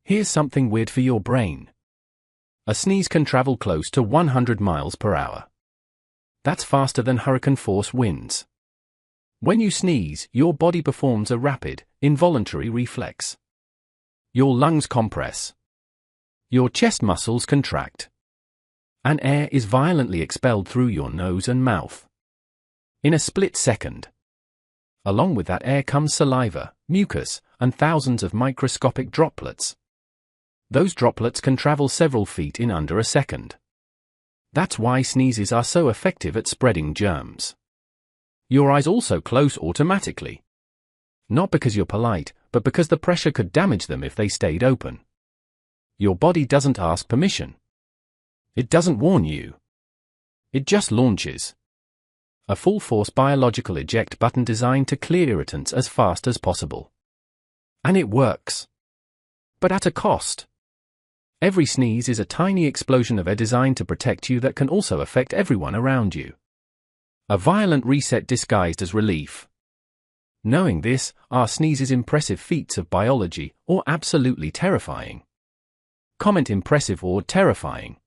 Here's something weird for your brain. A sneeze can travel close to 100 miles per hour. That's faster than hurricane-force winds. When you sneeze, your body performs a rapid, involuntary reflex. Your lungs compress. Your chest muscles contract. And air is violently expelled through your nose and mouth. In a split second. Along with that air comes saliva, mucus, and thousands of microscopic droplets. Those droplets can travel several feet in under a second. That's why sneezes are so effective at spreading germs. Your eyes also close automatically. Not because you're polite, but because the pressure could damage them if they stayed open. Your body doesn't ask permission. It doesn't warn you. It just launches. A full-force biological eject button designed to clear irritants as fast as possible. And it works. But at a cost. Every sneeze is a tiny explosion of air designed to protect you that can also affect everyone around you. A violent reset disguised as relief. Knowing this, are sneezes impressive feats of biology or absolutely terrifying? Comment impressive or terrifying.